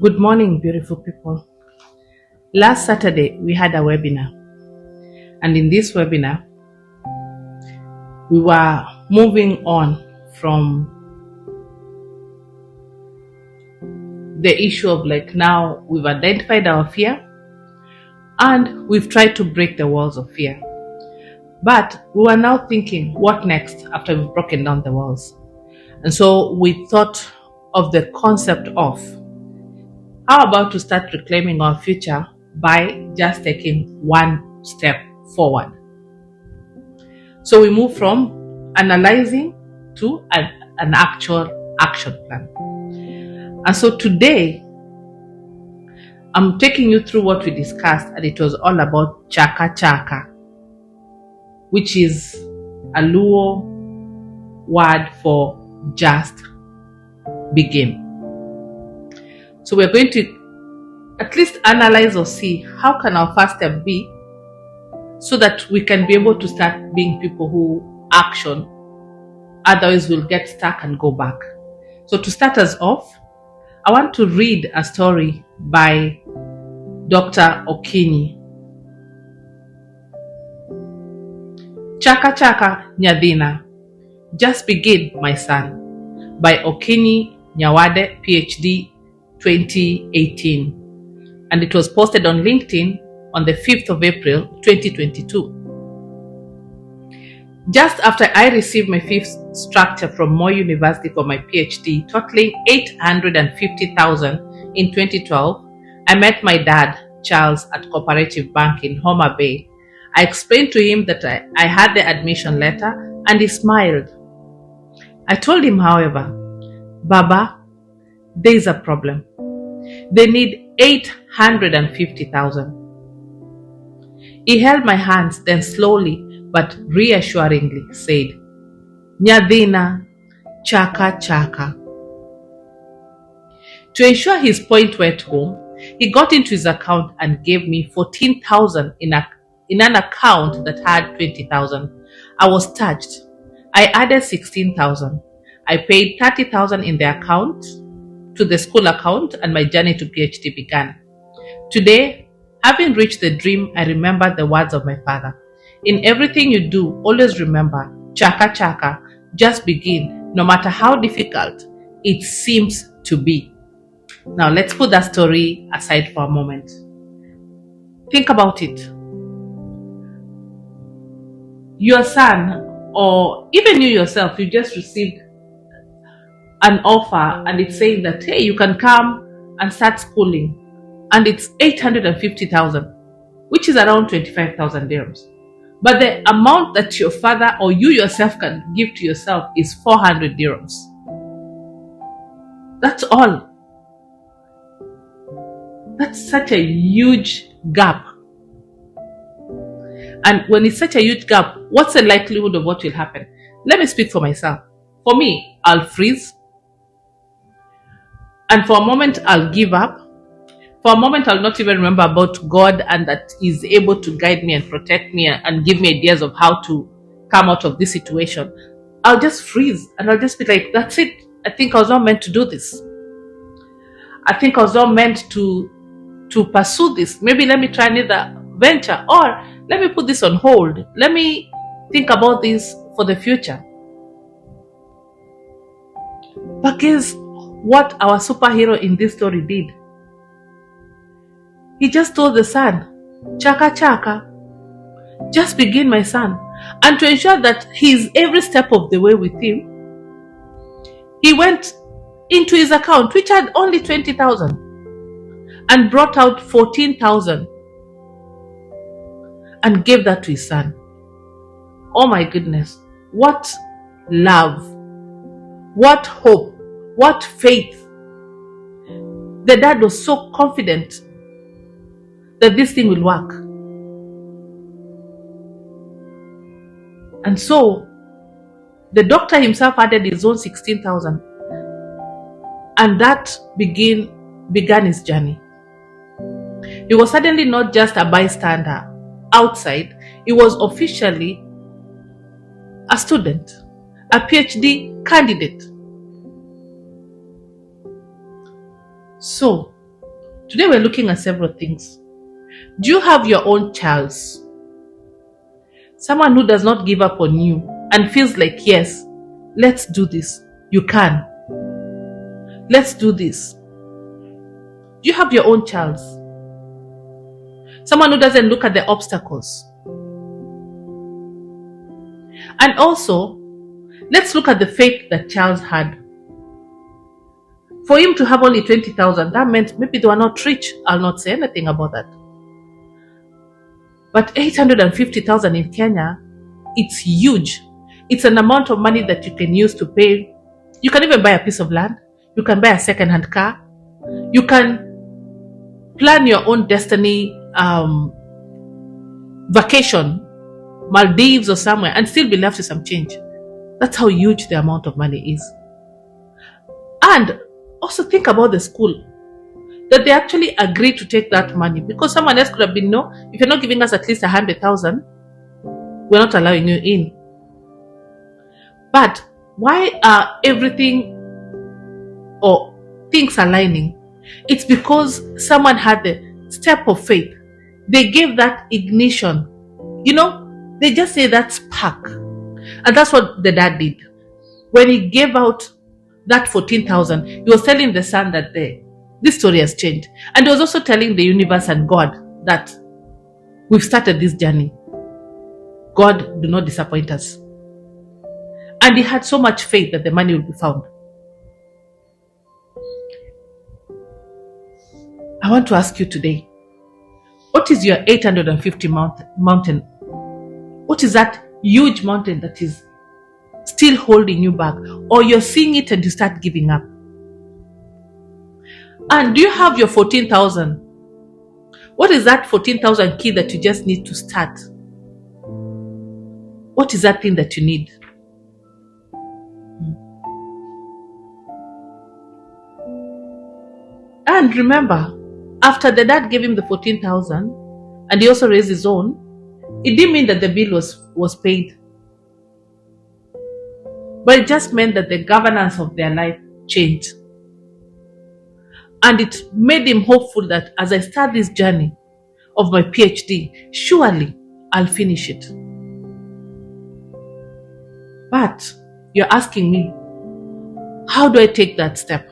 Good morning, beautiful people. Last Saturday, we had a webinar, and in this webinar, we were moving on from the issue of now we've identified our fear and we've tried to break the walls of fear. But we were now thinking, what next after we've broken down the walls? And so we thought of the concept of how about to start reclaiming our future by just taking one step forward. So we move from analyzing to an actual action plan. And so today, I'm taking you through what we discussed, and it was all about Chaka, which is a Luo word for just begin. So we're going to at least analyze or see how can our first step be so that we can be able to start being people who action, otherwise we'll get stuck and go back. So to start us off, I want to read a story by Dr. Okinyi. Chaka Nyawade, Just Begin, My Son, by Okinyi Nyawade, PhD, 2018. And it was posted on LinkedIn on the 5th of April, 2022. Just after I received my fifth structure from Moi University for my PhD, totaling 850,000 in 2012, I met my dad, Charles, at Cooperative Bank in Homa Bay. I explained to him that I had the admission letter, and he smiled. I told him, however, Baba, there is a problem. They need 850,000. He held my hands, then slowly but reassuringly said, Nyadina, Chaka. To ensure his point went home, he got into his account and gave me 14,000 in an account that had 20,000. I was touched. I added 16,000. I paid 30,000 in the account to the school account, and my journey to PhD began. Today, having reached the dream, I remember the words of my father. In everything you do, always remember, Chaka, just begin, no matter how difficult it seems to be. Now, let's put that story aside for a moment. Think about it. Your son, or even you yourself, you just received an offer and it's saying that, hey, you can come and start schooling. And it's 850,000, which is around 25,000 dirhams. But the amount that your father or you yourself can give to yourself is 400 dirhams. That's all. That's such a huge gap. And when it's such a huge gap, what's the likelihood of what will happen? Let me speak for myself. For me, I'll freeze. And for a moment, I'll give up. For a moment, I'll not even remember about God and that He's able to guide me and protect me and give me ideas of how to come out of this situation. I'll just freeze and I'll just be like, that's it. I think I was not meant to do this. I think I was not meant to pursue this. Maybe let me try another venture, or let me put this on hold. Let me think about this for the future. But guess what our superhero in this story did? He just told the son, Chaka, just begin, my son. And to ensure that he's every step of the way with him, he went into his account, which had only 20,000, and brought out 14,000 and gave that to his son. Oh my goodness. What love, what hope, what faith. The dad was so confident that this thing will work. And so the doctor himself added his own 16,000, and that began his journey. He was suddenly not just a bystander outside, he was officially a student, a PhD candidate. So Today we're looking at several things. Do you have your own Charles? Someone who does not give up on you and feels like, yes, let's do this. You can. Let's do this. Do you have your own Charles? Someone who doesn't look at the obstacles. And also, let's look at the faith that Charles had. For him to have only 20,000, that meant maybe they were not rich. I'll not say anything about that. But 850,000 in Kenya, it's huge. It's an amount of money that you can use to pay. You can even buy a piece of land. You can buy a second-hand car. You can plan your own destiny vacation, Maldives or somewhere, and still be left with some change. That's how huge the amount of money is. And also think about the school, that they actually agreed to take that money, because someone else could have been, no, if you're not giving us at least 100,000, we're not allowing you in. But why are everything or things aligning? It's because someone had the step of faith. They gave that ignition. They just say that spark. And that's what the dad did. When he gave out that 14,000, he was telling the son that this story has changed. And he was also telling the universe and God that we've started this journey. God, do not disappoint us. And he had so much faith that the money will be found. I want to ask you today, what is your 850 mountain? What is that huge mountain that is still holding you back? Or you're seeing it and you start giving up? And do you have your 14,000? What is that 14,000 key that you just need to start? What is that thing that you need? And remember, after the dad gave him the 14,000 and he also raised his own, it didn't mean that the bill was paid. But it just meant that the governance of their life changed. And it made him hopeful that as I start this journey of my PhD, surely I'll finish it. But you're asking me, how do I take that step?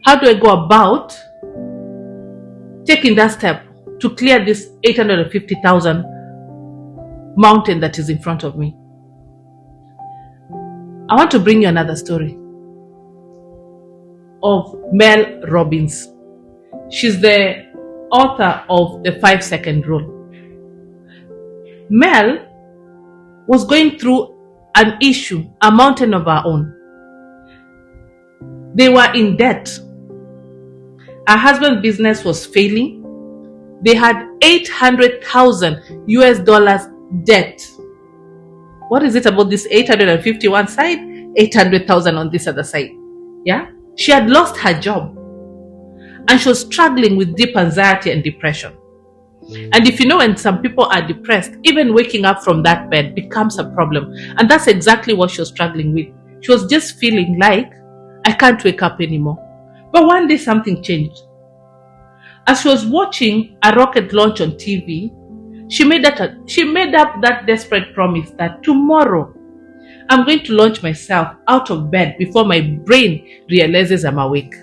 How do I go about taking that step to clear this 850,000 mountain that is in front of me? I want to bring you another story of Mel Robbins. She's the author of the 5-second rule. Mel was going through an issue, a mountain of her own. They were in debt. Her husband's business was failing. They had 800,000 US dollars debt. What is it about this 851 side, 800,000 on this other side? Yeah? She had lost her job and she was struggling with deep anxiety and depression. And if you know, when some people are depressed, even waking up from that bed becomes a problem. And that's exactly what she was struggling with. She was just feeling like, I can't wake up anymore. But one day something changed. As she was watching a rocket launch on TV, she made up that desperate promise that tomorrow I'm going to launch myself out of bed before my brain realizes I'm awake.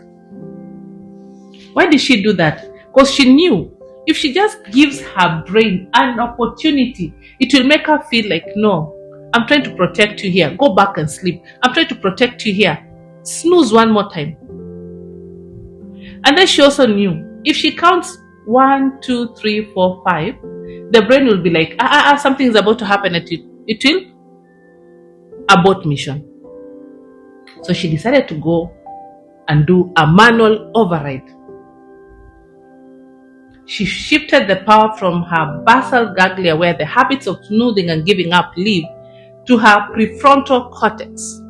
Why did she do that? Because she knew if she just gives her brain an opportunity, it will make her feel like, no, I'm trying to protect you here. Go back and sleep. I'm trying to protect you here. Snooze one more time. And then she also knew if she counts 1, 2, 3, 4, 5, the brain will be like, something is about to happen at it. It will abort mission. So she decided to go and do a manual override. She shifted the power from her basal ganglia, where the habits of snoozing and giving up live, to her prefrontal cortex.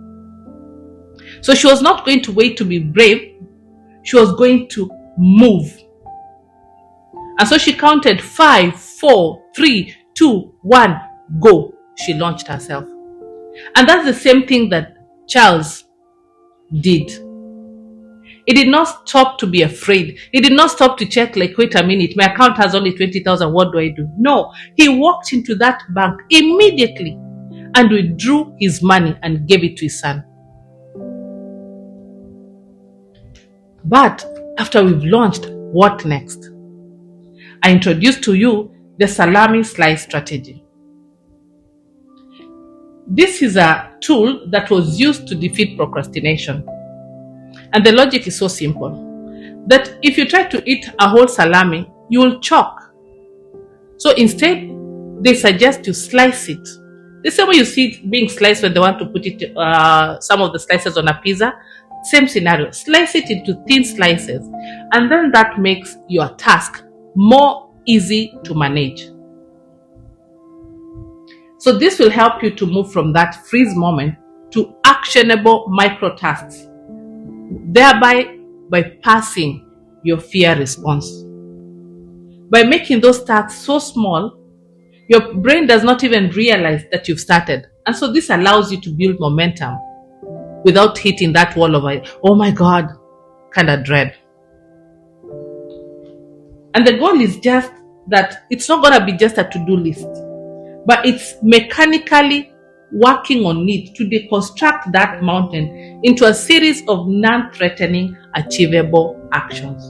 So she was not going to wait to be brave. She was going to move. And so she counted 5, 4, 3, 2, 1, go. She launched herself. And that's the same thing that Charles did. He did not stop to be afraid. He did not stop to check, like, wait a minute, my account has only 20,000. What do I do? No, he walked into that bank immediately and withdrew his money and gave it to his son. But after we've launched, what next? I introduced to you the salami slice strategy. This is a tool that was used to defeat procrastination. And the logic is so simple that if you try to eat a whole salami, you will choke. So instead, they suggest you slice it. The same way you see it being sliced when they want to put it, some of the slices on a pizza. Same scenario. Slice it into thin slices, and then that makes your task more easy to manage. So this will help you to move from that freeze moment to actionable micro tasks, thereby bypassing your fear response. By making those tasks so small, your brain does not even realize that you've started. And so this allows you to build momentum without hitting that wall of, oh my God, kind of dread. And the goal is just that it's not going to be just a to-do list, but it's mechanically working on it to deconstruct that mountain into a series of non-threatening, achievable actions.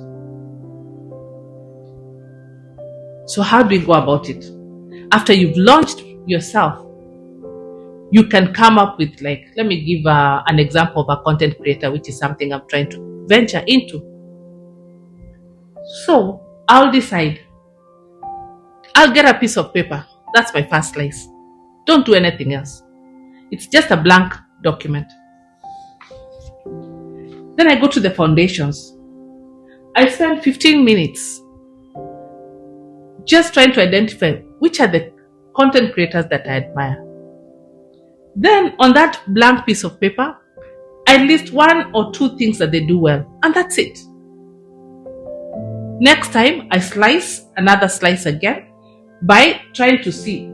So how do we go about it? After you've launched yourself, you can come up with, like, let me give an example of a content creator, which is something I'm trying to venture into. So I'll decide, I'll get a piece of paper. That's my first slice. Don't do anything else. It's just a blank document. Then I go to the foundations. I spend 15 minutes just trying to identify which are the content creators that I admire. Then on that blank piece of paper, I list 1 or 2 things that they do well, and that's it. Next time, I slice another slice again by trying to see,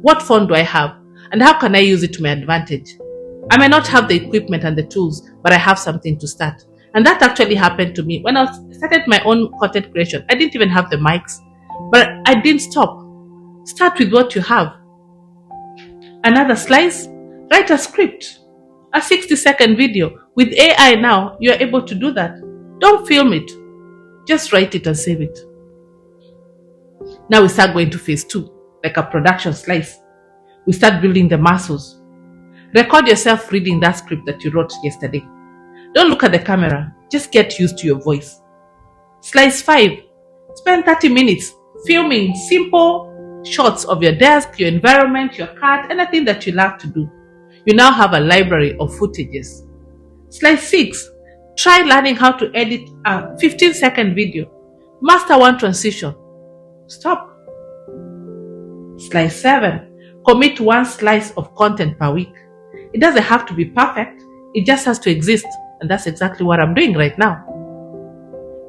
what phone do I have and how can I use it to my advantage? I may not have the equipment and the tools, but I have something to start. And that actually happened to me when I started my own content creation. I didn't even have the mics, but I didn't stop. Start with what you have. Another slice, write a script, a 60-second video. With AI now, you are able to do that. Don't film it. Just write it and save it. Now we start going to phase 2, like a production slice. We start building the muscles. Record yourself reading that script that you wrote yesterday. Don't look at the camera. Just get used to your voice. Slice 5. Spend 30 minutes filming simple shots of your desk, your environment, your cat, anything that you love to do. You now have a library of footages. Slice 6. Try learning how to edit a 15-second video. Master one transition. Stop. Slice 7. Commit 1 slice of content per week. It doesn't have to be perfect. It just has to exist. And that's exactly what I'm doing right now.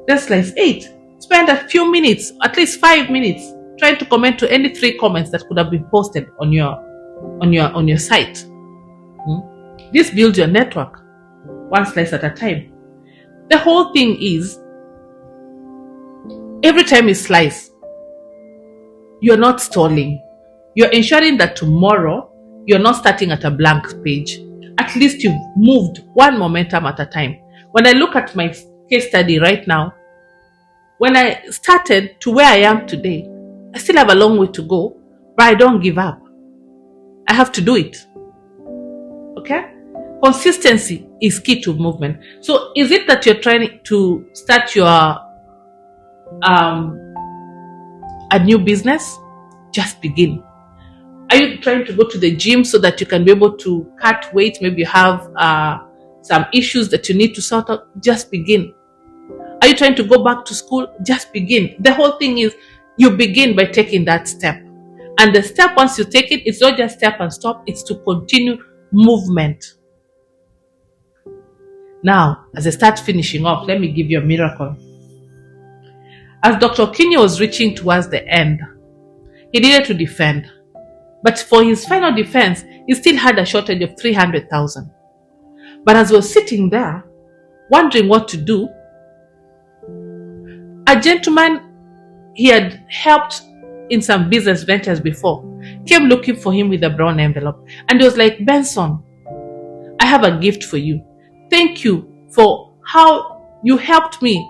Then slice 8. Spend a few minutes, at least 5 minutes, trying to comment to any 3 comments that could have been posted on your site. This builds your network, 1 slice at a time. The whole thing is, every time you slice, you're not stalling. You're ensuring that tomorrow, you're not starting at a blank page. At least you've moved 1 momentum at a time. When I look at my case study right now, when I started to where I am today, I still have a long way to go, but I don't give up. I have to do it. Okay? Consistency is key to movement. So is it that you're trying to start your a new business? Just begin. Are you trying to go to the gym so that you can be able to cut weight? Maybe you have some issues that you need to sort out. Just begin. Are you trying to go back to school? Just begin. The whole thing is you begin by taking that step. And the step, once you take it, it's not just step and stop. It's to continue movement. Now, as I start finishing off, let me give you a miracle. As Dr. Kinney was reaching towards the end, he needed to defend. But for his final defense, he still had a shortage of 300,000. But as he was sitting there, wondering what to do, a gentleman he had helped in some business ventures before came looking for him with a brown envelope, and he was like, Benson, I have a gift for you. Thank you for how you helped me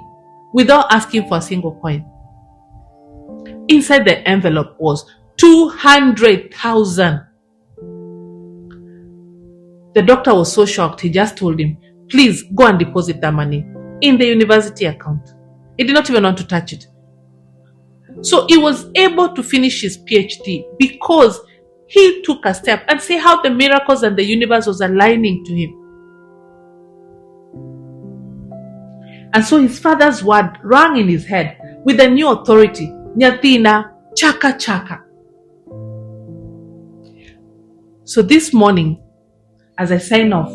without asking for a single coin. Inside the envelope was 200,000. The doctor was so shocked, he just told him, please go and deposit that money in the university account. He did not even want to touch it. So he was able to finish his PhD because he took a step, and see how the miracles and the universe was aligning to him. And so his father's word rang in his head with a new authority. Nyathina, Chaka Chaka. So this morning, as I sign off,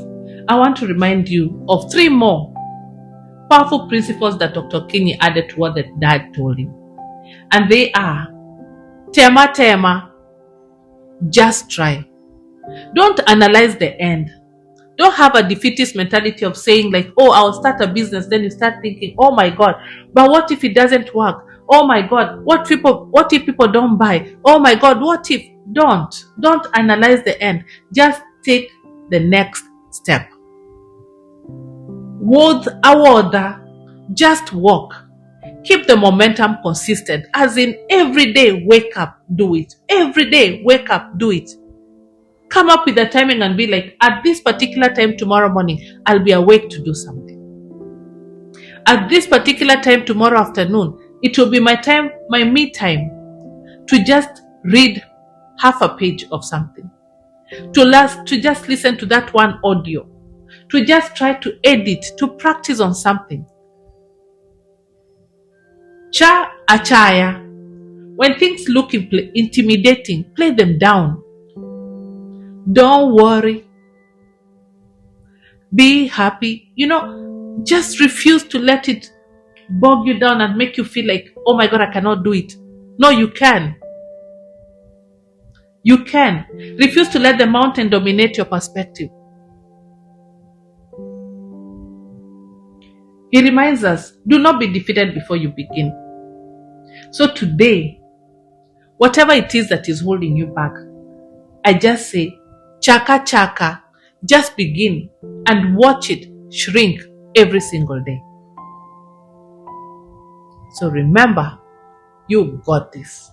I want to remind you of 3 more powerful principles that Dr. Kinney added to what the dad told him. And they are, tema tema, just try. Don't analyze the end. Don't have a defeatist mentality of saying like, oh, I'll start a business. Then you start thinking, oh my God, but what if it doesn't work? Oh my God, what if people don't buy? Oh my God, what if? Don't analyze the end. Just take the next step. Word awarda, just walk. Keep the momentum consistent, as in every day wake up, do it. Every day wake up, do it. Come up with a timing and be like, at this particular time tomorrow morning, I'll be awake to do something. At this particular time tomorrow afternoon, it will be my time, my me time, to just read half a page of something, to just listen to that one audio, to just try to edit, to practice on something. Achaya. When things look intimidating, play them down. Don't worry. Be happy. Just refuse to let it bog you down and make you feel like, oh my God, I cannot do it. No, you can. You can. Refuse to let the mountain dominate your perspective. He reminds us, do not be defeated before you begin. So today, whatever it is that is holding you back, I just say, Chaka Chaka, just begin and watch it shrink every single day. So remember, you got this.